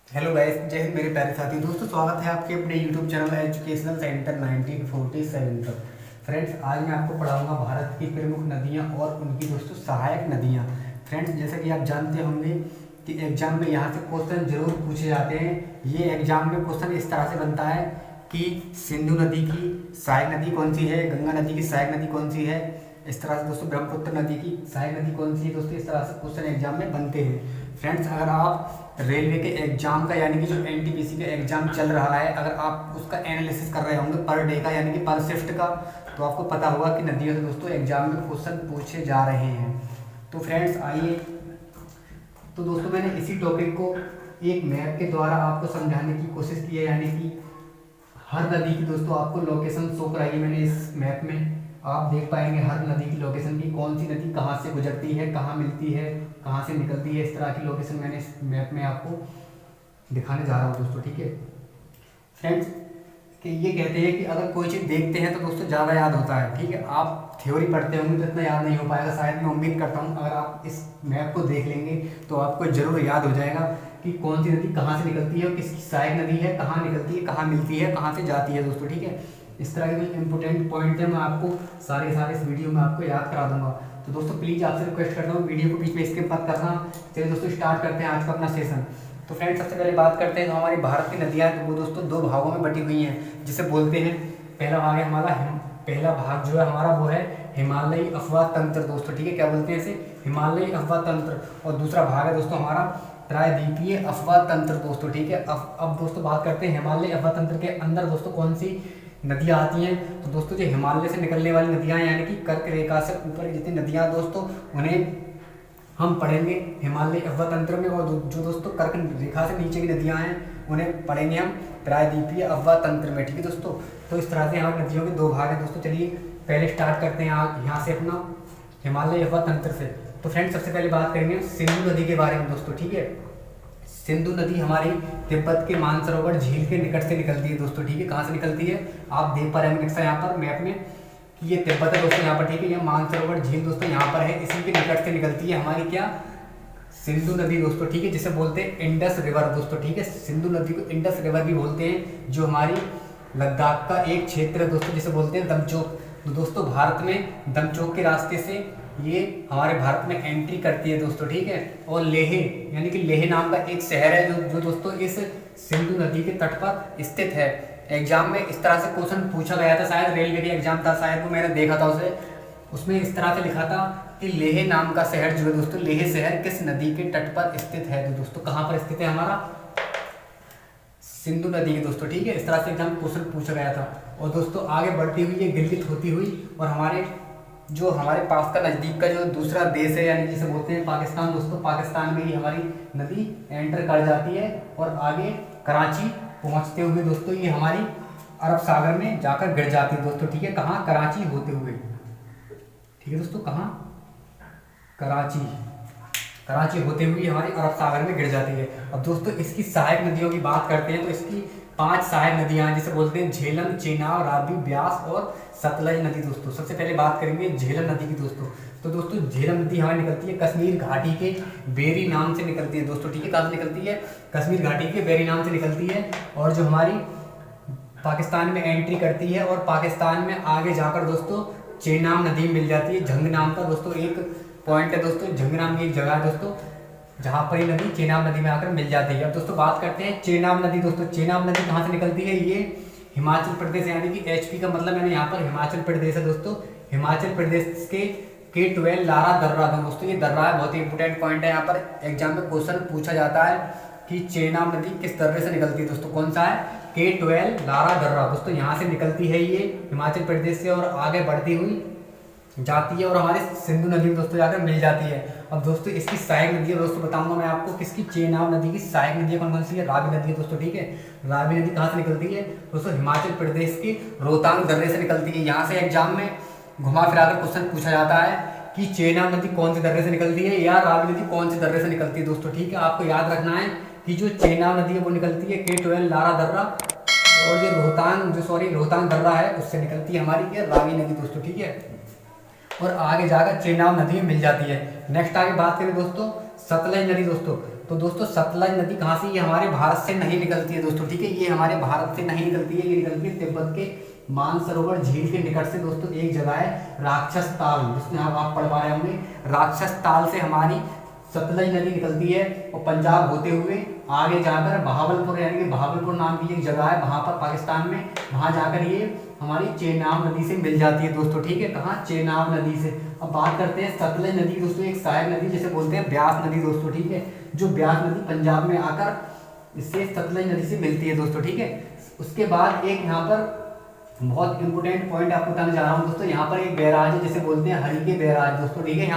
Hello guys, जय हिंद मेरे प्यारे साथी दोस्तों। स्वागत है आपके अपने यूट्यूब चैनल एजुकेशनल सेंटर 1947 पर। फ्रेंड्स, आज मैं आपको पढ़ाऊंगा भारत की प्रमुख नदियां और उनकी दोस्तों सहायक नदियां। फ्रेंड्स, जैसा कि आप जानते होंगे कि एग्जाम में यहाँ से क्वेश्चन जरूर पूछे जाते हैं। ये एग्जाम में क्वेश्चन इस तरह से बनता है कि सिंधु नदी की सहायक नदी कौन सी है, गंगा नदी की सहायक नदी कौन सी है, इस तरह से दोस्तों ब्रह्मपुत्र नदी की सहायक नदी कौन सी है। दोस्तों, इस तरह से क्वेश्चन एग्जाम में बनते हैं। फ्रेंड्स, अगर आप रेलवे के एग्जाम का यानी कि जो एनटीपीसी का एग्जाम चल रहा है, अगर आप उसका एनालिसिस कर रहे होंगे पर डे का यानी कि पर शिफ्ट का, तो आपको पता होगा कि नदियों से दोस्तों एग्जाम में क्वेश्चन पूछे जा रहे हैं। तो फ्रेंड्स आइए, तो दोस्तों मैंने इसी टॉपिक को एक मैप के द्वारा आपको समझाने की कोशिश की है, यानी कि हर नदी की दोस्तों आपको लोकेशन शो कराई है मैंने इस मैप में। आप देख पाएंगे हर नदी की लोकेशन की, कौन सी नदी कहाँ से गुजरती है, कहाँ मिलती है, कहाँ से निकलती है। इस तरह की लोकेशन मैंने इस मैप में आपको दिखाने जा रहा हूँ दोस्तों। ठीक है फ्रेंड्स, कि ये कहते हैं कि अगर कोई चीज़ देखते हैं तो दोस्तों ज़्यादा याद होता है। ठीक है, आप थ्योरी पढ़ते होंगे तो इतना याद नहीं हो पाएगा शायद, मैं उम्मीद करता हूँ अगर आप इस मैप को देख लेंगे तो आपको ज़रूर याद हो जाएगा कि कौन सी नदी कहाँ से निकलती है और किसकी सहायक नदी है, कहाँ निकलती है, कहाँ मिलती है, कहाँ से जाती है दोस्तों। ठीक है, इस तरह के कुछ इंपॉर्टेंट पॉइंट है, मैं आपको सारे इस वीडियो में आपको याद करा दूंगा। तो दोस्तों प्लीज़ आपसे रिक्वेस्ट करता हूँ वीडियो को बीच में स्किप मत करना। चलिए दोस्तों स्टार्ट करते हैं आज का अपना सेशन। तो फ्रेंड्स, सबसे पहले बात करते हैं, जो हमारी भारत की नदियाँ हैं वो दोस्तों दो भागों में बटी हुई हैं, जिसे बोलते हैं, पहला भाग है हमारा पहला भाग जो है हमारा वो है हिमालयी अफवाह तंत्र दोस्तों। ठीक है, क्या बोलते हैं इसे, हिमालयी अफवाह तंत्र। और दूसरा भाग है दोस्तों हमारा प्रायद्वीपीय अफवाह तंत्र दोस्तों। ठीक है, अब दोस्तों बात करते हैं हिमालयी अफवाह तंत्र के अंदर दोस्तों कौन सी नदियाँ आती हैं। तो दोस्तों जो हिमालय से निकलने वाली नदियाँ यानी कि कर्क रेखा से ऊपर जितनी नदियाँ दोस्तों, उन्हें हम पढ़ेंगे हिमालयी अफवाह तंत्र में। और जो दोस्तों कर्क रेखा से नीचे की नदियाँ हैं उन्हें पढ़ेंगे हम प्रायद्वीपीय अफवाह तंत्र में। ठीक है दोस्तों, तो इस तरह से यहाँ नदियों के दो भाग हैं दोस्तों। चलिए पहले स्टार्ट करते हैं यहाँ से अपना हिमालयी अफवाह तंत्र से। तो फ्रेंड्स, सबसे पहले बात करेंगे सिंधु नदी के बारे में दोस्तों। ठीक है, सिंधु नदी हमारी तिब्बत के मानसरोवर झील के निकट से निकलती है दोस्तों। ठीक है, कहाँ से निकलती है, आप देख पा रहे हैं नक्शा यहाँ पर मैप में कि ये तिब्बत है दोस्तों यहाँ पर। ठीक है, ये मानसरोवर झील दोस्तों यहाँ पर है, इसी के निकट से निकलती है हमारी क्या, सिंधु नदी दोस्तों। ठीक है, जिसे बोलते हैं इंडस रिवर दोस्तों। ठीक है, सिंधु नदी को इंडस रिवर भी बोलते हैं, जो हमारी लद्दाख का एक क्षेत्र है दोस्तों, जिसे बोलते हैं दमचोक। तो दोस्तों भारत में दमचोक के रास्ते से ये हमारे भारत में एंट्री करती है दोस्तों। ठीक है, और लेह यानी कि लेह नाम का एक शहर है जो दोस्तों इस सिंधु नदी के तट पर स्थित है। एग्जाम में इस तरह से क्वेश्चन पूछा गया था, शायद रेलवे का एग्जाम था शायद, वो मैंने देखा था उसे, उसमें इस तरह से लिखा था कि लेह नाम का शहर जो है दोस्तों, लेह शहर किस नदी के तट पर स्थित है। तो दोस्तों कहाँ पर स्थित है, हमारा सिंधु नदी के दोस्तों। ठीक है, इस तरह से एग्जाम क्वेश्चन पूछा गया था। और दोस्तों आगे बढ़ती हुई ये गिलगित होती हुई और हमारे पास का नज़दीक का जो दूसरा देश है यानी जिसे बोलते हैं पाकिस्तान दोस्तों, पाकिस्तान में ही हमारी नदी एंटर कर जाती है और आगे कराची पहुंचते हुए दोस्तों ये हमारी अरब सागर में जाकर गिर जाती है दोस्तों। ठीक है, कहाँ, कराची होते हुए। ठीक है दोस्तों, कहाँ, कराची होते हुए हमारी अरब सागर में गिर जाती है। अब दोस्तों इसकी सहायक नदियों की बात करते हैं तो इसकी 5 सहायक नदियां हैं, जिसे बोलते हैं झेलम, चेनाब, रावी, ब्यास और सतलज नदी दोस्तों। सबसे पहले बात करेंगे झेलम नदी की दोस्तों। तो दोस्तों झेलम नदी हमारी निकलती है कश्मीर घाटी के बेरी नाम से निकलती है दोस्तों। ठीक है, कहाँ से निकलती है, कश्मीर घाटी के बेरी नाम से निकलती है और जो हमारी पाकिस्तान में एंट्री करती है और पाकिस्तान में आगे जाकर दोस्तों चेनाब नदी मिल जाती है। झंग नाम का दोस्तों एक पॉइंट है दोस्तों, झंग नाम की एक जगह है दोस्तों, जहाँ पर ये नदी चेनाब नदी में आकर मिल जाती है। अब दोस्तों बात करते हैं चेनाब नदी दोस्तों। चेनाब नदी कहाँ से निकलती है, ये हिमाचल प्रदेश यानी कि एचपी का मतलब मैंने यहाँ पर हिमाचल प्रदेश है दोस्तों, हिमाचल प्रदेश के K12 लारा दर्रा था दोस्तों। ये दर्रा है, बहुत ही इंपॉर्टेंट पॉइंट है, यहाँ पर एग्जाम में क्वेश्चन पूछा जाता है कि चेनाब नदी किस दर्रे से निकलती है दोस्तों, कौन सा है, K12 लारा दर्रा दोस्तों, यहाँ से निकलती है ये हिमाचल प्रदेश से और आगे बढ़ती हुई जाती है और हमारे सिंधु नदी में दोस्तों जाकर मिल जाती है। अब दोस्तों इसकी सहायक नदी है दोस्तों, बताऊंगा मैं आपको किसकी, चेनाब नदी की सहायक नदी कौन कौन सी है, रावी नदी है दोस्तों। ठीक है, रावी नदी कहाँ से निकलती है दोस्तों, हिमाचल प्रदेश के रोहतांग दर्रे से निकलती है। यहाँ से एग्जाम में घुमा फिरा कर क्वेश्चन पूछा जाता है कि चेनाब नदी कौन से दर्रे से निकलती है या रावी नदी कौन से दर्रे से निकलती है दोस्तों। ठीक है, आपको याद रखना है कि जो चेनाब नदी है वो निकलती है K12 लारा दर्रा और जो रोहतांग दर्रा है उससे निकलती है हमारी रावी नदी दोस्तों। ठीक है, और आगे जाकर चेनाब नदी में मिल जाती है। नेक्स्ट आगे बात करें दोस्तों सतलज नदी दोस्तों। तो दोस्तों सतलज नदी कहाँ से, ये हमारे भारत से नहीं निकलती है दोस्तों, ठीक है, ये हमारे भारत से नहीं निकलती है, ये निकलती है तिब्बत के मानसरोवर झील के निकट से दोस्तों। एक जगह है राक्षस ताल, जिसमें आप पढ़ पा रहे होंगे, राक्षस ताल से हमारी सतलज नदी निकलती है और पंजाब होते हुए आगे जाकर बहावलपुर, यानी कि बहावलपुर नाम की एक जगह है वहां पर पाकिस्तान में, वहां जाकर ये हमारी चेनाब नदी से मिल जाती है दोस्तों, ठीक है, कहाँ, चेनाब नदी से। अब बात करते हैं सतलज नदी दोस्तों, एक सहायक नदी जिसे बोलते हैं ब्यास नदी दोस्तों, ठीक है, जो ब्यास नदी पंजाब में आकर इससे सतलज नदी से मिलती है दोस्तों, ठीक है। उसके बाद एक यहाँ पर बहुत इंपोर्टेंट पॉइंट आपको बताने जा रहा हूँ दोस्तों, यहाँ पर एक बैराज है जिसे बोलते हैं हरिके बैराज दोस्तों, ठीक है।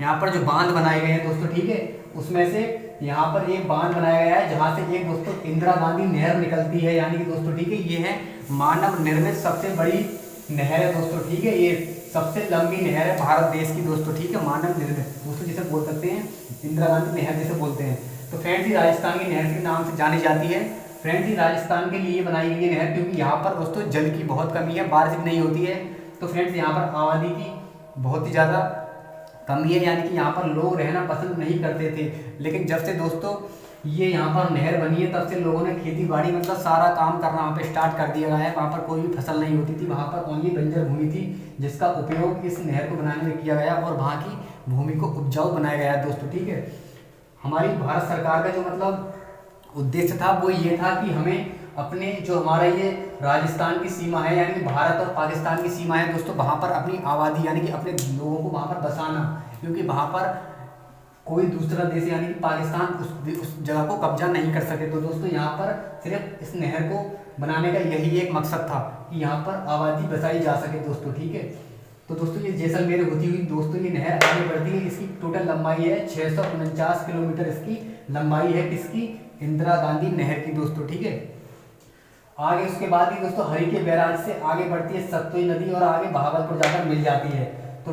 यहाँ पर जो बांध बनाए गए हैं दोस्तों, ठीक है, उसमें से यहाँ पर एक बांध बनाया गया है जहाँ से एक दोस्तों इंदिरा गांधी नहर निकलती है, यानी कि दोस्तों, ठीक है, ये है मानव निर्मित सबसे बड़ी नहर है दोस्तों, ठीक है, ये सबसे लंबी नहर है भारत देश की दोस्तों, ठीक है, मानव निर्मित दोस्तों जिसे बोल सकते हैं इंदिरा गांधी नहर जिसे बोलते हैं। तो फ्रेंड्स ये राजस्थान की नहर के नाम से जानी जाती है। फ्रेंड्स ये राजस्थान के लिए बनाई गई है नहर, क्योंकि यहाँ पर दोस्तों जल की बहुत कमी है, बारिश भी नहीं होती है। तो फ्रेंड्स यहाँ पर आबादी की बहुत ही ज़्यादा कमी है, यानी कि यहाँ पर लोग रहना पसंद नहीं करते थे। लेकिन जब से दोस्तों ये यहाँ पर नहर बनी है तब से लोगों ने खेती बाड़ी मतलब सारा काम करना वहाँ पे स्टार्ट कर दिया गया है। वहाँ पर कोई भी फसल नहीं होती थी, वहाँ पर ओनली बंजर भूमि थी, जिसका उपयोग इस नहर को बनाने में किया गया और वहाँ की भूमि को उपजाऊ बनाया गया है दोस्तों, ठीक है। हमारी भारत सरकार का जो मतलब उद्देश्य था वो ये था कि हमें अपने जो हमारा ये राजस्थान की सीमा है, यानी कि भारत और पाकिस्तान की सीमा है दोस्तों, वहाँ पर अपनी आबादी यानी कि अपने लोगों को वहाँ पर बसाना, क्योंकि वहाँ पर कोई दूसरा देश यानी कि पाकिस्तान उस जगह को कब्जा नहीं कर सके। तो दोस्तों यहाँ पर सिर्फ इस नहर को बनाने का यही एक मकसद था कि यहाँ पर आबादी बसाई जा सके दोस्तों, ठीक है। तो दोस्तों ये जैसलमेर होती हुई दोस्तों ये नहर आगे बढ़ती है, इसकी टोटल लंबाई है 649 किलोमीटर, इसकी लंबाई है किसकी, इंदिरा गांधी नहर की दोस्तों, ठीक है। आगे उसके बाद ही दोस्तों हरिके बैराज से आगे बढ़ती है सतलज नदी और आगे बहावलपुर जाकर मिल जाती है। तो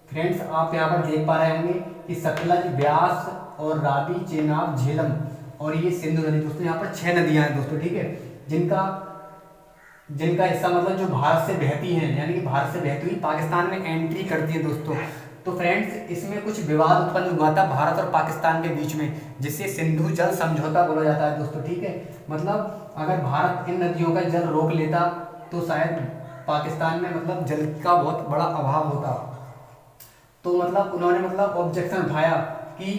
फ्रेंड्स आप यहाँ पर देख पा रहे होंगे कि सतलज, ब्यास और रावी, चेनाब, झेलम और ये सिंधु नदी दोस्तों, यहाँ पर 6 नदियां हैं दोस्तों, ठीक है, जिनका हिस्सा मतलब जो भारत से बहती हैं, यानी कि भारत से बहती हुई पाकिस्तान में एंट्री करती है दोस्तों। तो फ्रेंड्स इसमें कुछ विवाद उत्पन्न हुआ था भारत और पाकिस्तान के बीच में, जिससे सिंधु जल समझौता बोला जाता है दोस्तों, ठीक है। मतलब अगर भारत इन नदियों का जल रोक लेता तो शायद पाकिस्तान में मतलब जल का बहुत बड़ा अभाव होता। तो मतलब उन्होंने मतलब ऑब्जेक्शन उठाया कि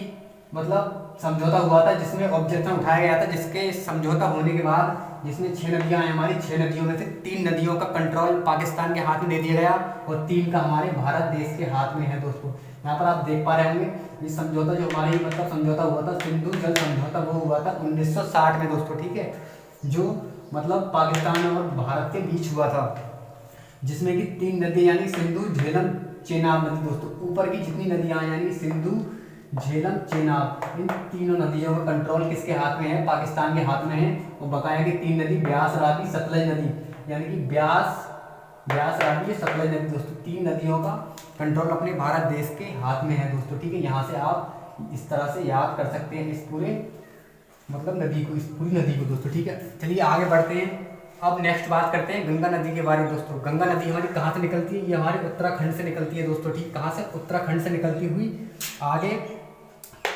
मतलब समझौता हुआ था जिसमें ऑब्जेक्शन उठाया गया था, जिसके समझौता होने के बाद जिसमें 6 नदियां हैं हमारी, 6 नदियों में से 3 नदियों का कंट्रोल पाकिस्तान के हाथ में दे दिया गया और 3 का हमारे भारत देश के हाथ में है दोस्तों। यहाँ पर आप देख पा रहे होंगे ये समझौता जो हमारी मतलब समझौता हुआ था, सिंधु जल समझौता, वो हुआ था 1960 में दोस्तों, ठीक है, जो मतलब पाकिस्तान और भारत के बीच हुआ था, जिसमें कि 3 नदी यानी सिंधु, झेलम, चेनाब नदी दोस्तों, ऊपर की जितनी नदियां यानी सिंधु, झेलम, चेनाब, इन तीनों नदियों का कंट्रोल किसके हाथ में है, पाकिस्तान के हाथ में है। और बकाया की 3 नदी ब्यास, रावी, सतलज नदी, यानी कि ब्यास, रावी, सतलज नदी दोस्तों, 3 नदियों का कंट्रोल अपने भारत देश के हाथ में है दोस्तों, ठीक है। यहाँ से आप इस तरह से याद कर सकते हैं इस पूरे मतलब नदी को, इस पूरी नदी को दोस्तों, ठीक है। चलिए आगे बढ़ते हैं। अब नेक्स्ट बात करते हैं गंगा नदी के बारे में दोस्तों। गंगा नदी हमारी कहाँ से निकलती है, ये हमारे उत्तराखंड से निकलती है दोस्तों, ठीक, कहाँ से, उत्तराखंड से निकलती हुई आगे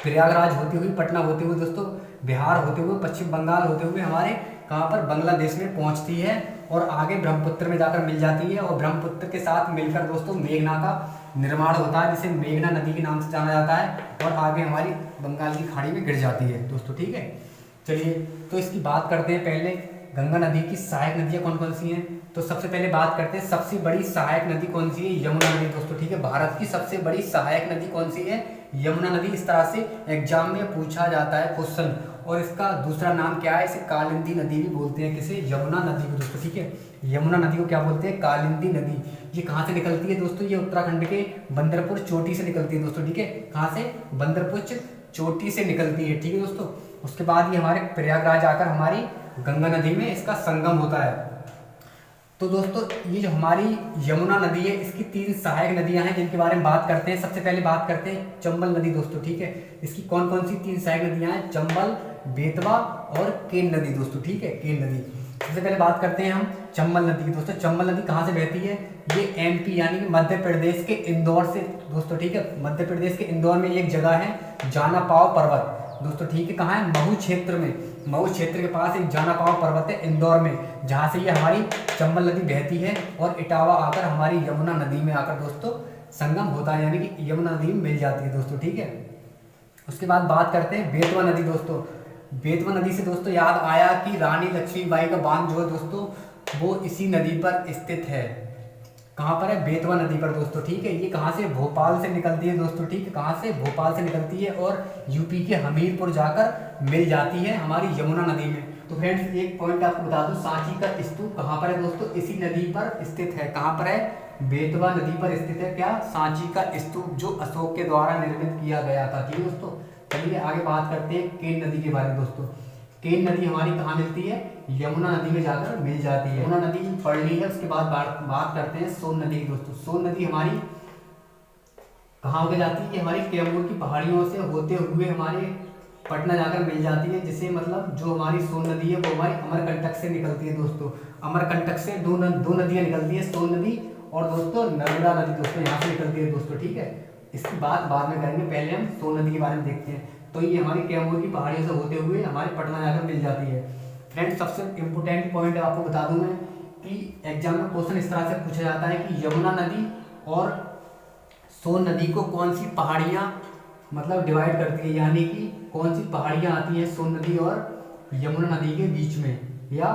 प्रयागराज होती हुई, पटना होते हुए दोस्तों, बिहार होते हुए, पश्चिम बंगाल होते हुए हमारे कहाँ पर, बांग्लादेश में पहुँचती है और आगे ब्रह्मपुत्र में जाकर मिल जाती है। और ब्रह्मपुत्र के साथ मिलकर दोस्तों मेघना का निर्माण होता है, जिसे मेघना नदी के नाम से जाना जाता है, और आगे हमारी बंगाल की खाड़ी में गिर जाती है दोस्तों, ठीक है। चलिए तो इसकी बात करते हैं। पहले गंगा नदी की सहायक नदियाँ कौन कौन सी हैं, तो सबसे पहले बात करते हैं सबसे बड़ी सहायक नदी कौन सी है, यमुना नदी दोस्तों, ठीक है। भारत की सबसे बड़ी सहायक नदी कौन सी है, यमुना नदी। इस तरह से एग्जाम में पूछा जाता है क्वेश्चन। और इसका दूसरा नाम क्या है, इसे कालिंदी नदी भी बोलते हैं, किसे, यमुना नदी को दोस्तों, ठीक है। यमुना नदी को क्या बोलते हैं, कालिंदी नदी। ये कहाँ से निकलती है दोस्तों, ये उत्तराखंड के बंदरपुर चोटी से निकलती है दोस्तों, ठीक है। कहाँ से, बंदरपुर चोटी से निकलती है, ठीक है दोस्तों। उसके बाद ये हमारे प्रयागराज आकर हमारी गंगा नदी में इसका संगम होता है। तो दोस्तों ये जो हमारी यमुना नदी है, इसकी 3 सहायक नदियां हैं जिनके बारे में बात करते हैं। सबसे पहले बात करते हैं चंबल नदी दोस्तों, ठीक है। इसकी कौन कौन सी 3 सहायक नदियां हैं, चंबल, बेतवा और केन नदी दोस्तों, ठीक है, केन नदी। सबसे पहले बात करते हैं हम चंबल नदी की दोस्तों। चंबल नदी कहाँ से बहती है, ये एमपी यानी कि मध्य प्रदेश के इंदौर से दोस्तों, ठीक है। मध्य प्रदेश के इंदौर में एक जगह है जाना पाव पर्वत, दोस्तों ठीक है, कहाँ है, महू क्षेत्र में, महू क्षेत्र के पास एक जानापाव पर्वत है इंदौर में, जहाँ से ये हमारी चंबल नदी बहती है और इटावा आकर हमारी यमुना नदी में आकर दोस्तों संगम होता है, यानी कि यमुना नदी में मिल जाती है दोस्तों ठीक है। उसके बाद बात करते हैं बेतवा नदी दोस्तों। बेतवा नदी से दोस्तों याद आया कि रानी लक्ष्मीबाई का बांध जो है दोस्तों वो इसी नदी पर स्थित है। कहाँ पर है, बेतवा नदी पर दोस्तों ठीक है। ये कहाँ से, भोपाल से निकलती है दोस्तों ठीक है, कहाँ से, भोपाल से निकलती है और यूपी के हमीरपुर जाकर मिल जाती है हमारी यमुना नदी में। तो फ्रेंड्स एक पॉइंट आपको बता दूं, सांची का स्तूप कहाँ पर है दोस्तों, इसी नदी पर स्थित है। कहाँ पर है, बेतवा नदी पर स्थित है क्या, सांची का स्तूप, जो अशोक के द्वारा निर्मित किया गया था ठीक है दोस्तों। चलिए आगे बात करते हैं केन नदी के बारे में दोस्तों। केन नदी हमारी कहाँ मिलती है, यमुना नदी में जाकर मिल जाती है। यमुना नदी पढ़ ली है। उसके बाद बात करते हैं सोन नदी की दोस्तों। सोन नदी हमारी कहाँ होकर जाती है, हमारी कैमूर की पहाड़ियों से होते हुए हमारे पटना जाकर मिल जाती है, जिसे मतलब जो हमारी सोन नदी है वो हमारी अमरकंटक से निकलती है दोस्तों। अमरकंटक से दो नदियाँ निकलती है, सोन नदी और दोस्तों नर्मदा नदी दोस्तों यहाँ से निकलती है दोस्तों ठीक है। इसकी बात बाद में करेंगे, पहले हम सोन नदी के बारे में देखते हैं। तो ये हमारी कैमूर की पहाड़ियों से होते हुए हमारे पटना जाकर मिल जाती है। फ्रेंड्स सबसे इम्पोर्टेंट पॉइंट आपको बता दूं मैं कि एग्जाम में क्वेश्चन इस तरह से पूछा जाता है कि यमुना नदी और सोन नदी को कौन सी पहाड़ियाँ मतलब डिवाइड करती है, यानी कि कौन सी पहाड़ियाँ आती हैं सोन नदी और यमुना नदी के बीच में, या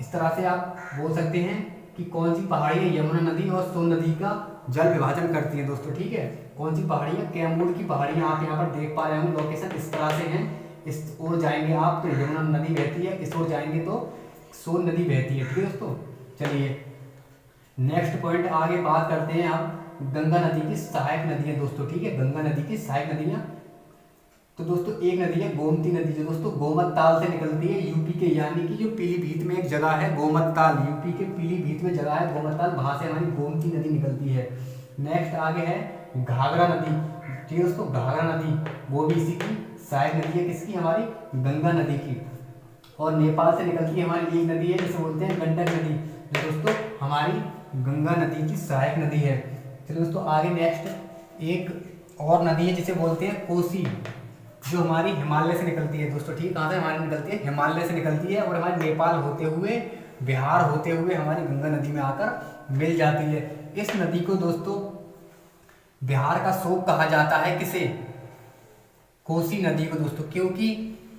इस तरह से आप बोल सकते हैं कि कौन सी पहाड़ियाँ यमुना नदी और सोन नदी का जल विभाजन करती है दोस्तों ठीक है। कौन सी पहाड़ियाँ, कैमूर की पहाड़ियाँ आप यहाँ पर देख पा रहे होंगे, लोकेशन इस तरह से हैं। इस ओर जाएंगे आप तो यमुना नदी बहती है, इस ओर जाएंगे तो सोन नदी बहती है ठीक है दोस्तों। चलिए नेक्स्ट पॉइंट आगे बात करते हैं आप गंगा नदी की सहायक नदियाँ दोस्तों ठीक है। गंगा नदी की सहायक नदियाँ, तो दोस्तों एक नदी है गोमती नदी, जो दोस्तों गोमत ताल से निकलती है यूपी के, यानी कि जो पीलीभीत में एक जगह है गोमत ताल, यूपी के पीलीभीत में जगह है गोमत ताल, वहां से हमारी गोमती नदी निकलती है। नेक्स्ट आगे है घाघरा नदी ठीक है दोस्तों। घाघरा नदी वो भी इसी की सहायक नदी है, किसकी, हमारी गंगा नदी की। और नेपाल से निकलती है हमारी एक नदी है जिसे बोलते हैं गंडक नदी, जो दोस्तों हमारी गंगा नदी की सहायक नदी है। चलिए दोस्तों आगे नेक्स्ट एक और नदी है जिसे बोलते हैं कोसी, जो हमारी हिमालय से निकलती है दोस्तों ठीक है। कहाँ से हमारी निकलती है, हिमालय से निकलती है और हमारे नेपाल होते हुए, बिहार होते हुए हमारी गंगा नदी में आकर मिल जाती है। इस नदी को दोस्तों बिहार का शोक कहा जाता है, किसे, कोसी नदी को दोस्तों, क्योंकि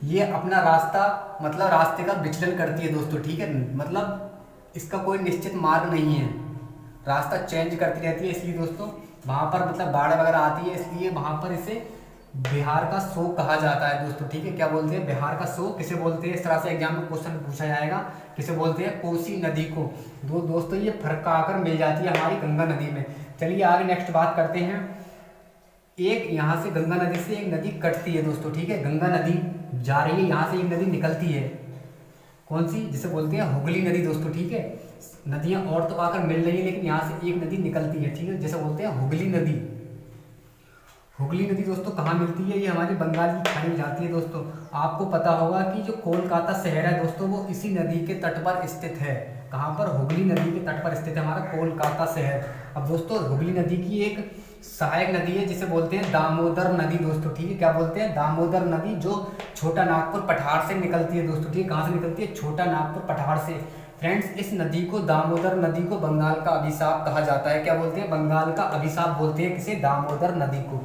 ये अपना रास्ता मतलब रास्ते का विचलन करती है दोस्तों ठीक है। मतलब इसका कोई निश्चित मार्ग नहीं है, रास्ता चेंज करती रहती है, इसलिए दोस्तों वहाँ पर मतलब बाढ़ वगैरह आती है, इसलिए वहाँ पर इसे बिहार का शोक कहा जाता है दोस्तों ठीक है। क्या बोलते हैं, बिहार का शोक किसे बोलते हैं, इस तरह से एग्जाम में क्वेश्चन पूछा जाएगा, किसे बोलते हैं, कोसी नदी को। दोस्तों ये फर्क आकर मिल जाती है हमारी गंगा नदी में। चलिए आगे नेक्स्ट बात करते हैं। एक यहाँ से गंगा नदी से एक नदी कटती है दोस्तों ठीक है, गंगा नदी जा रही है, यहाँ से एक नदी निकलती है, कौन सी, जिसे बोलते हैं हुगली नदी दोस्तों ठीक है। नदियाँ और तो आकर मिल रही है, लेकिन यहाँ से एक नदी निकलती है ठीक है, जिसे बोलते हैं हुगली नदी। हुगली नदी दोस्तों कहाँ मिलती है, ये हमारी बंगाल की खाड़ी में जाती है दोस्तों। आपको पता होगा कि जो कोलकाता शहर है दोस्तों वो इसी नदी के तट पर स्थित है। कहाँ पर, हुगली नदी के तट पर स्थित है हमारा कोलकाता शहर। अब दोस्तों हुगली नदी की एक सहायक नदी है जिसे बोलते हैं दामोदर नदी दोस्तों ठीक है। क्या बोलते हैं, दामोदर नदी, जो छोटा नागपुर पठार से निकलती है दोस्तों ठीक है। कहाँ से निकलती है, छोटा नागपुर पठार से। फ्रेंड्स इस नदी को, दामोदर नदी को बंगाल का अभिशाप कहा जाता है। क्या बोलते हैं, बंगाल का अभिशाप बोलते हैं किसे, दामोदर नदी को।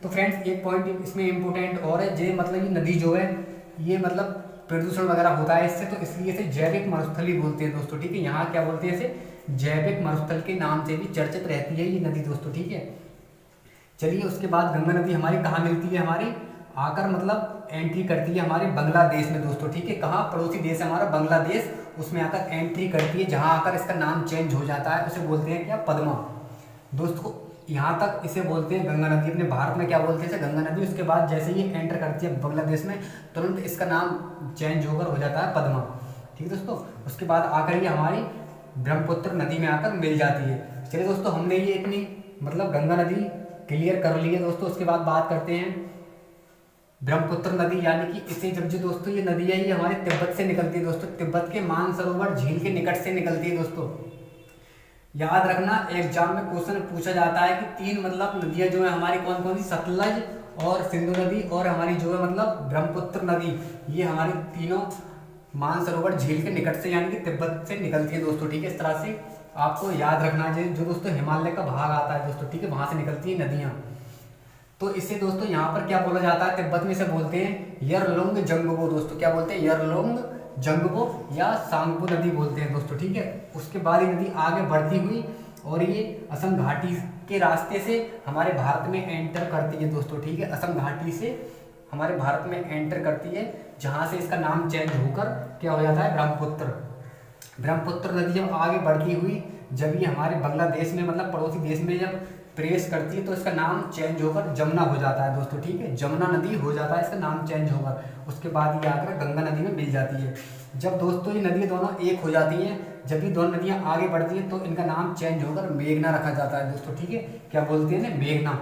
तो फ्रेंड्स एक पॉइंट इसमें इम्पोर्टेंट और है, जे मतलब ये नदी जो है ये मतलब प्रदूषण वगैरह होता है इससे, तो इसलिए इसे जैविक मरुस्थली बोलते हैं दोस्तों ठीक है। यहाँ क्या बोलते हैं इसे, जैविक मरुस्थल के नाम से भी चर्चित रहती है ये नदी दोस्तों ठीक है। चलिए उसके बाद गंगा नदी हमारी कहाँ मिलती है, हमारी आकर मतलब एंट्री करती है हमारे बांग्लादेश में दोस्तों ठीक है। कहाँ, पड़ोसी देश है हमारा बांग्लादेश, उसमें आकर एंट्री करती है, जहाँ आकर इसका नाम चेंज हो जाता है, उसे बोलते हैं क्या, पद्मा दोस्तों। यहाँ तक इसे बोलते हैं गंगा नदी, अपने भारत में क्या बोलते हैं इसे, गंगा नदी। उसके बाद जैसे ये एंटर करती है बांग्लादेश में, तुरंत इसका नाम चेंज होकर हो जाता है पद्मा ठीक है दोस्तों। उसके बाद आकर ये हमारी ब्रह्मपुत्र नदी में आकर मिल जाती है। चलिए दोस्तों हमने ये इतनी मतलब गंगा नदी क्लियर कर ली है दोस्तों। उसके बाद बात करते हैं ब्रह्मपुत्र नदी, यानी कि इसे जब जो दोस्तों ये नदी है ये हमारे तिब्बत से निकलती है दोस्तों, तिब्बत के मानसरोवर झील के निकट से निकलती है दोस्तों। याद रखना एग्जाम में क्वेश्चन पूछा जाता है कि तीन मतलब नदियां जो है हमारी कौन कौन सी, सतलज और सिंधु नदी और हमारी जो है मतलब ब्रह्मपुत्र नदी, ये हमारी तीनों मानसरोवर झील के निकट से यानी कि तिब्बत से निकलती है दोस्तों, ठीक है। इस तरह से आपको याद रखना चाहिए, जो दोस्तों हिमालय का भाग आता है दोस्तों, ठीक है, वहां से निकलती है नदियां। तो इससे दोस्तों यहाँ पर क्या बोला जाता है, तिब्बत में से बोलते हैं यरलुंग जंगबो दोस्तों, क्या बोलते हैं, यरलुंग जंगबो या सांगबो नदी बोलते हैं दोस्तों, ठीक है। उसके बाद ये नदी आगे बढ़ती हुई और ये असम घाटी के रास्ते से हमारे भारत में एंटर करती है दोस्तों, ठीक है। असम घाटी से हमारे भारत में एंटर करती है, जहाँ से इसका नाम चेंज होकर क्या हो जाता है, ब्रह्मपुत्र। ब्रह्मपुत्र नदी जब आगे बढ़ती हुई, जब ये हमारे बांग्लादेश में मतलब पड़ोसी देश में जब प्रवेश करती है, तो इसका नाम चेंज होकर जमुना हो जाता है दोस्तों, ठीक है। जमुना नदी हो जाता है इसका नाम चेंज होकर। उसके बाद ये आकर गंगा नदी में मिल जाती है। जब दोस्तों ये नदियाँ दोनों एक हो जाती हैं, जब ये दोनों नदियाँ आगे बढ़ती हैं, तो इनका नाम चेंज होकर मेघना रखा जाता है दोस्तों, ठीक है। क्या बोलते हैं ना, मेघना।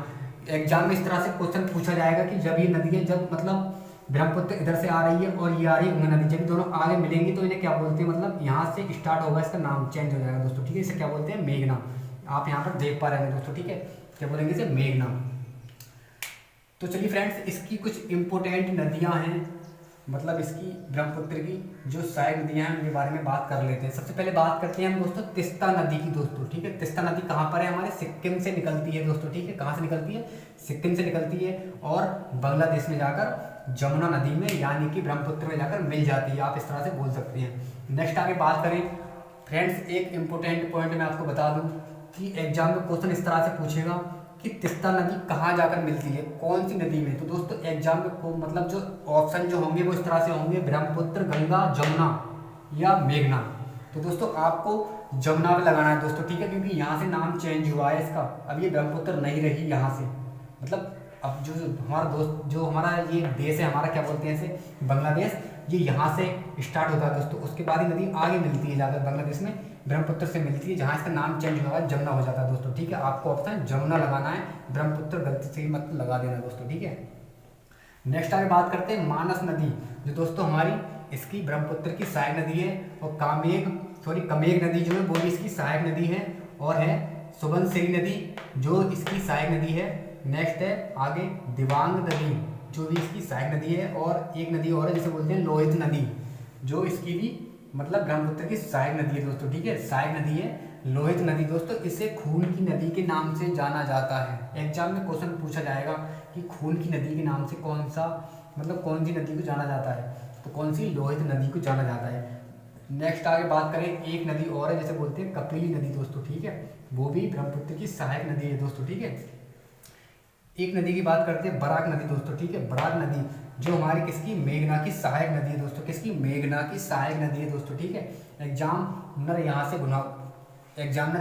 एग्जाम में इस तरह से क्वेश्चन पूछा जाएगा कि जब ये नदियाँ जब मतलब ब्रह्मपुत्र इधर से आ रही है और ये आ रही है गंगा नदी, जब दोनों आगे मिलेंगी तो इन्हें क्या बोलते हैं, मतलब यहाँ से स्टार्ट होगा, इसका नाम चेंज हो जाएगा दोस्तों, ठीक है। इसे क्या बोलते हैं, मेघना। आप यहाँ पर देख पा रहे हैं दोस्तों, ठीक है, क्या बोलेंगे इसे, मेघना। तो चलिए फ्रेंड्स, इसकी कुछ इंपोर्टेंट नदियाँ हैं, मतलब इसकी ब्रह्मपुत्र की जो सहायक नदियाँ हैं उनके बारे में बात कर लेते हैं। सबसे पहले बात करते हैं हम दोस्तों तिस्ता नदी की दोस्तों, ठीक है। तिस्ता नदी कहाँ पर है, हमारे सिक्किम से निकलती है दोस्तों, ठीक है। कहाँ से निकलती है, सिक्किम से निकलती है और बांग्लादेश में जाकर जमुना नदी में यानी कि ब्रह्मपुत्र में जाकर मिल जाती है, आप इस तरह से बोल सकते हैं। नेक्स्ट आगे बात करें फ्रेंड्स, एक इंपॉर्टेंट पॉइंट मैं आपको बता दूं कि एग्जाम में क्वेश्चन इस तरह से पूछेगा कि तिस्ता नदी कहाँ जाकर मिलती है, कौन सी नदी में। तो दोस्तों एग्जाम में मतलब जो ऑप्शन जो होंगे वो इस तरह से होंगे, ब्रह्मपुत्र, गंगा, जमुना या मेघना। तो दोस्तों आपको जमुना में लगाना है दोस्तों, ठीक है, क्योंकि यहाँ से नाम चेंज हुआ है इसका, अब ये ब्रह्मपुत्र नहीं रही यहाँ से। मतलब अब जो हमारा दोस्त जो हमारा ये देश है, हमारा क्या बोलते हैं इसे, बांग्लादेश, ये यहाँ से स्टार्ट होता है दोस्तों। उसके बाद ही नदी आगे मिलती है जाकर बांग्लादेश में ब्रह्मपुत्र से मिलती है, जहाँ इसका नाम चेंज होगा जमुना हो जाता है दोस्तों, ठीक है। आपको ऑप्शन जमुना लगाना है, ब्रह्मपुत्र गलती से ही मत लगा देना दोस्तों, ठीक है। नेक्स्ट आगे बात करते हैं मानस नदी, जो दोस्तों हमारी इसकी ब्रह्मपुत्र की सहायक नदी है, और कमेघ नदी जो है वो भी इसकी सहायक नदी है, और है सुबनसिरी नदी जो इसकी सहायक नदी है। नेक्स्ट है आगे दिबांग नदी जो भी इसकी सहायक नदी है, और एक नदी और है जिसे बोलते हैं लोहित नदी, जो इसकी भी मतलब ब्रह्मपुत्र की सहायक नदी है दोस्तों, ठीक है, सहायक नदी है लोहित नदी दोस्तों। इसे खून की नदी के नाम से जाना जाता है। एग्जाम में क्वेश्चन पूछा जाएगा कि खून की नदी के नाम से कौन सी नदी को जाना जाता है, तो कौन सी, लोहित नदी को जाना जाता है। नेक्स्ट आगे बात करें, एक नदी और है जिसे बोलते हैं कपिली नदी दोस्तों, ठीक है, वो भी ब्रह्मपुत्र की सहायक नदी है दोस्तों, ठीक है। एक नदी की बात करते हैं बराक नदी दोस्तों, ठीक है, बराक नदी जो हमारी किसकी, मेघना की सहायक नदी है दोस्तों, किसकी, मेघना की सहायक नदी है दोस्तों, ठीक है। एग्जामिनर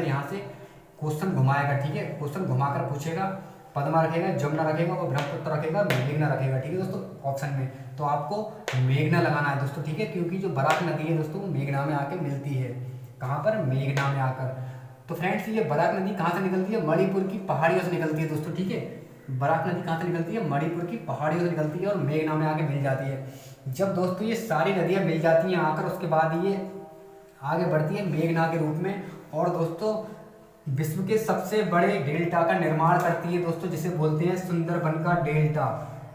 यहाँ से क्वेश्चन घुमाएगा, ठीक है, क्वेश्चन घुमाकर पूछेगा, पद्मा रखेगा, जमुना रखेगा और ब्रह्मपुत्र रखेगा, मेघना रखेगा, ठीक है दोस्तों, ऑप्शन में। तो आपको मेघना लगाना है दोस्तों, ठीक है, क्योंकि जो बराक नदी है दोस्तों मेघना में आके मिलती है। कहाँ पर, मेघना में आकर। तो फ्रेंड्स ये बराक नदी कहाँ से निकलती है, मणिपुर की पहाड़ियों से निकलती है दोस्तों, ठीक है। बराक नदी कहाँ से निकलती है, मणिपुर की पहाड़ियों से निकलती है और मेघना में आके मिल जाती है। जब दोस्तों ये सारी नदियाँ मिल जाती हैं आकर, उसके बाद ये आगे बढ़ती है मेघना के रूप में, और दोस्तों विश्व के सबसे बड़े डेल्टा का निर्माण करती है दोस्तों, जिसे बोलते हैं सुंदरबन का डेल्टा,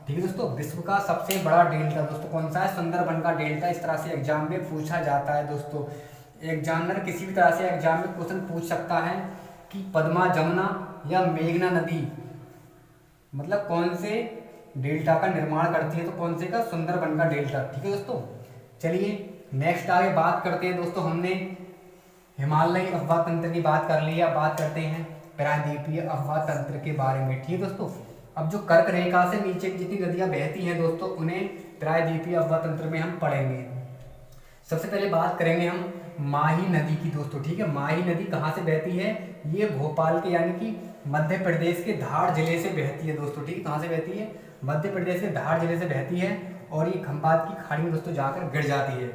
ठीक है दोस्तों। विश्व का सबसे बड़ा डेल्टा दोस्तों कौन सा है, सुंदरबन का डेल्टा। इस तरह से एग्जाम में पूछा जाता है दोस्तों। एग्जामिनर किसी भी तरह से एग्जाम में क्वेश्चन पूछ सकता है कि पद्मा, जमुना या मेघना नदी मतलब कौन से डेल्टा का निर्माण करती है, तो कौन से का, सुंदरबन का डेल्टा, ठीक है दोस्तों। चलिए नेक्स्ट आगे बात करते हैं दोस्तों, हमने हिमालयी अफवाह तंत्र की बात कर ली है, अब बात करते हैं प्रायद्वीपीय अफवाह तंत्र के बारे में, ठीक है दोस्तों। अब जो कर्क रेखा से नीचे की जितनी नदियां बहती हैं दोस्तों, उन्हें प्रायद्वीपीय अफवाह तंत्र में हम पढ़ेंगे। सबसे पहले बात करेंगे हम माही नदी की दोस्तों, ठीक है। माही नदी कहाँ से बहती है, ये भोपाल के यानी कि मध्य प्रदेश के धार जिले से बहती है दोस्तों, ठीक है। कहाँ से बहती है, मध्य प्रदेश के धार जिले से बहती है, और ये खंबात की खाड़ी में दोस्तों जाकर गिर जाती है।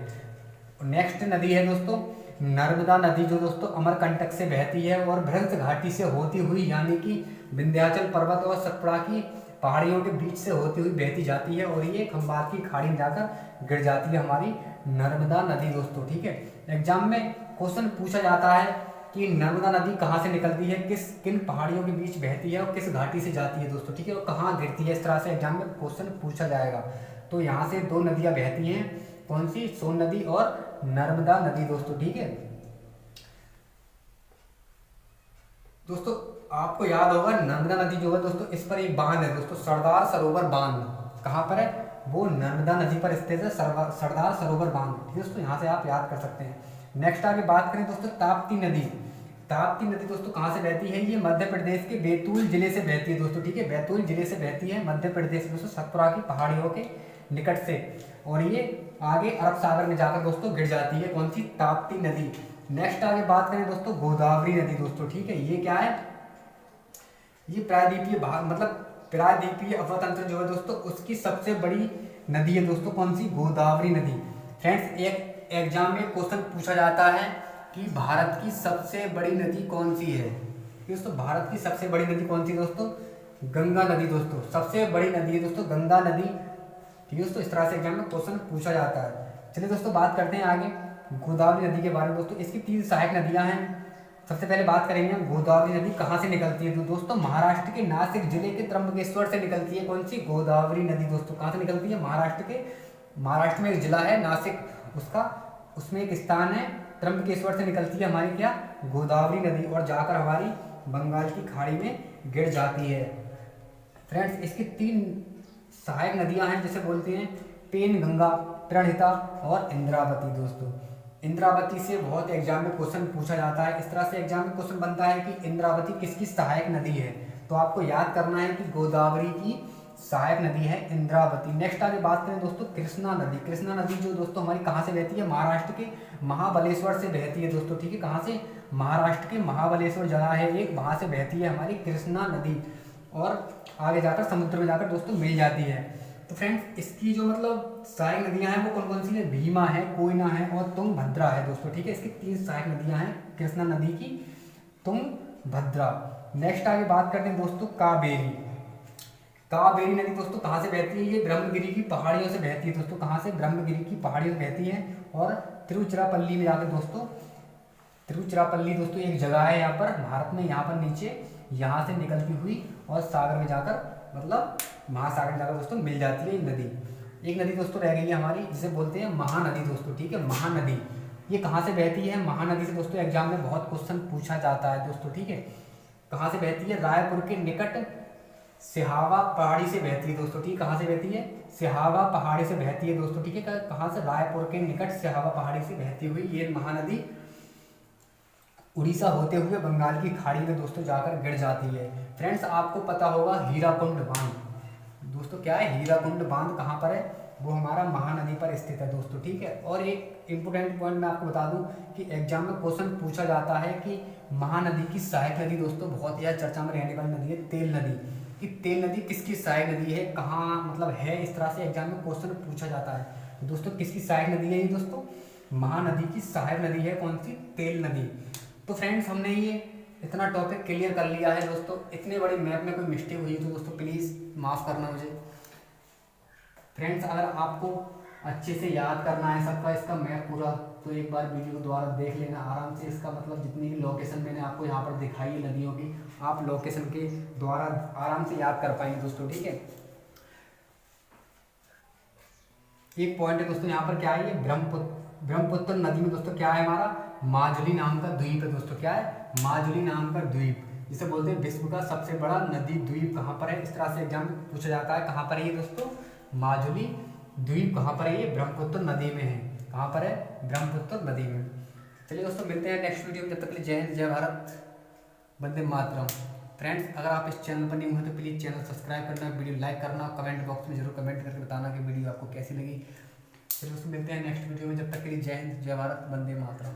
नेक्स्ट नदी है दोस्तों नर्मदा नदी, जो दोस्तों अमरकंटक से बहती है और भ्रंश घाटी से होती हुई यानी कि विंध्याचल पर्वत और सतपुड़ा की पहाड़ियों के बीच से होती हुई बहती जाती है, और ये खंबात की खाड़ी में जाकर गिर जाती है हमारी नर्मदा नदी दोस्तों, ठीक है। एग्जाम में क्वेश्चन पूछा जाता है कि नर्मदा नदी कहाँ से निकलती है, किन पहाड़ियों के बीच बहती है और किस घाटी से जाती है दोस्तों, ठीक है, और कहाँ गिरती है। इस तरह से एग्जाम में क्वेश्चन पूछा जाएगा। तो यहाँ से दो नदियाँ बहती हैं, कौन सी, सोन नदी और नर्मदा नदी दोस्तों, ठीक है। दोस्तों आपको याद होगा नर्मदा नदी जो है दोस्तों, इस पर एक बांध है दोस्तों, सरदार सरोवर बांध। कहाँ पर है वो, नर्मदा नदी पर स्थित है सरदार सरोवर बांध, ठीक है दोस्तों, यहाँ से आप याद कर सकते हैं। नेक्स्ट आगे बात करें दोस्तों, ताप्ती नदी। ताप्ती नदी दोस्तों कहाँ से बहती है, ये मध्य प्रदेश के बैतूल जिले से बहती है दोस्तों, ठीक है, बैतूल जिले से बहती है मध्य प्रदेश दोस्तों, सतपुरा की पहाड़ियों के निकट से, और ये आगे अरब सागर में जाकर दोस्तों गिर जाती है, कौन सी, ताप्ती नदी। नेक्स्ट आगे बात करें दोस्तों, गोदावरी नदी दोस्तों, ठीक है, ये क्या है, ये प्रायद्वीपीय भाग मतलब प्रायद्वीपीय अवतंत्र जो है दोस्तों, उसकी सबसे बड़ी नदी है दोस्तों, कौन सी, गोदावरी नदी। फ्रेंड्स एक एग्जाम में क्वेश्चन पूछा जाता है कि भारत की सबसे बड़ी नदी कौन सी है दोस्तों, भारत की सबसे बड़ी नदी कौन सी दोस्तों, गंगा नदी दोस्तों, सबसे बड़ी नदी है दोस्तों गंगा नदी, ठीक है दोस्तों, इस तरह से एग्जाम में क्वेश्चन पूछा जाता है। चलिए दोस्तों बात करते हैं आगे गोदावरी नदी के बारे में दोस्तों। इसकी 3 सहायक नदियां हैं। सबसे पहले बात करेंगे हम गोदावरी नदी कहाँ से निकलती है, तो दोस्तों महाराष्ट्र के नासिक जिले के त्र्यंबकेश्वर से निकलती है, कौन सी, गोदावरी नदी दोस्तों, कहाँ से निकलती है, महाराष्ट्र में एक जिला है नासिक, उसमें एक स्थान है त्र्यंबकेश्वर से निकलती है हमारी क्या, गोदावरी नदी, और जाकर हमारी बंगाल की खाड़ी में गिर जाती है। फ्रेंड्स इसकी 3 सहायक नदियां हैं, जिसे बोलते हैं पेन गंगा, प्रणहिता और इंद्रावती दोस्तों। इंद्रावती से बहुत एग्जाम में क्वेश्चन पूछा जाता है, इस तरह से एग्जाम में क्वेश्चन बनता है कि इंद्रावती किसकी सहायक नदी है, तो आपको याद करना है कि गोदावरी की सहायक नदी है इंद्रावती। नेक्स्ट आगे बात करें दोस्तों, कृष्णा नदी। कृष्णा नदी जो दोस्तों हमारी कहाँ से बहती है, महाराष्ट्र के महाबलेश्वर से बहती है दोस्तों, ठीक है, कहाँ से, महाराष्ट्र के महाबलेश्वर जगह है एक, वहाँ से बहती है हमारी कृष्णा नदी, और आगे जाकर समुद्र में जाकर दोस्तों मिल जाती है। तो फ्रेंड्स इसकी जो मतलब सहायक नदियां हैं वो कौन कौन सी है, भीमा है, कोयना है और तुंगभद्रा है दोस्तों, ठीक है, इसकी 3 सहायक नदियां हैं कृष्णा नदी की, तुंगभद्रा। नेक्स्ट आगे बात करते हैं दोस्तों कावेरी। कावेरी नदी दोस्तों कहाँ से बहती है, ये ब्रह्मगिरी की पहाड़ियों से बहती है दोस्तों, कहाँ से, ब्रह्मगिरी की पहाड़ियों से बहती है, और तिरुचिरापल्ली में जाकर दोस्तों, तिरुचिरापल्ली दोस्तों एक जगह है यहाँ पर भारत में, यहाँ पर नीचे यहाँ से निकलती हुई और सागर में जाकर मतलब महासागर में जाकर दोस्तों मिल जाती है ये नदी। एक नदी दोस्तों रह गई है हमारी, जिसे बोलते हैं महानदी दोस्तों, ठीक है, महानदी, ये कहाँ से बहती है, महानदी से दोस्तों एग्जाम में बहुत क्वेश्चन पूछा जाता है दोस्तों, ठीक है, कहाँ से बहती है, रायपुर के निकट सिहावा पहाड़ी से बहती है दोस्तों, ठीक, कहाँ से बहती है, सिहावा पहाड़ी से बहती है दोस्तों, ठीक है, कहाँ से, रायपुर के निकट सिहावा पहाड़ी से बहती हुई ये महानदी उड़ीसा होते हुए बंगाल की खाड़ी में दोस्तों जाकर गिर जाती है। फ्रेंड्स आपको पता होगा हीराकुंड बांध दोस्तों, क्या है, हीराकुंड बांध कहाँ पर है, वो हमारा महानदी पर स्थित है दोस्तों, ठीक है। और एक इंपॉर्टेंट पॉइंट मैं आपको बता दूं कि एग्जाम में क्वेश्चन पूछा जाता है कि महानदी की सहायक नदी दोस्तों बहुत ज़्यादा चर्चा में रहने वाली नदी है तेल नदी, कि तेल नदी किसकी सहायक नदी है, कहाँ मतलब है, इस तरह से एग्जाम में क्वेश्चन पूछा जाता है दोस्तों। किसकी सहायक नदी है ये दोस्तों, महानदी की सहायक नदी है, कौन सी, तेल नदी। तो फ्रेंड्स हमने ये इतना टॉपिक क्लियर कर लिया है दोस्तों। इतने बड़े मैप में कोई मिस्टेक हुई तो दोस्तों प्लीज़ माफ़ करना मुझे। फ्रेंड्स अगर आपको अच्छे से याद करना है सबका इसका मैप पूरा, तो एक बार वीडियो को दोबारा देख लेना आराम से। इसका मतलब जितनी भी लोकेशन मैंने आपको यहाँ पर दिखाई है नदियों की, आप लोकेशन के द्वारा आराम से याद कर पाएंगे दोस्तों, ठीक है। एक पॉइंट है दोस्तों यहाँ पर, क्या है ये, ब्रह्मपुत्र नदी में दोस्तों क्या है हमारा, माजुली नाम का द्वीप है दोस्तों, क्या है, माजुली नाम का द्वीप, जिसे बोलते हैं विश्व का सबसे बड़ा नदी द्वीप कहाँ पर है, इस तरह से एग्जाम में पूछा जाता है। कहाँ पर है ये दोस्तों, माजुली द्वीप कहाँ पर है, ये ब्रह्मपुत्र नदी में है, कहाँ पर है, ब्रह्मपुत्र नदी में। चलिए दोस्तों मिलते हैं नेक्स्ट वीडियो में, जब तक के लिए जय हिंद, जय भारत, वंदे मातरम। फ्रेंड्स अगर आप इस चैनल पर नहीं हुए तो प्लीज़ चैनल सब्सक्राइब करना, वीडियो लाइक करना, कमेंट बॉक्स में जरूर कमेंट करके बताना कि वीडियो आपको कैसी लगी। चलिए दोस्तों मिलते हैं नेक्स्ट वीडियो में, जब तक के लिए जय हिंद, जय भारत, वंदे मातरम।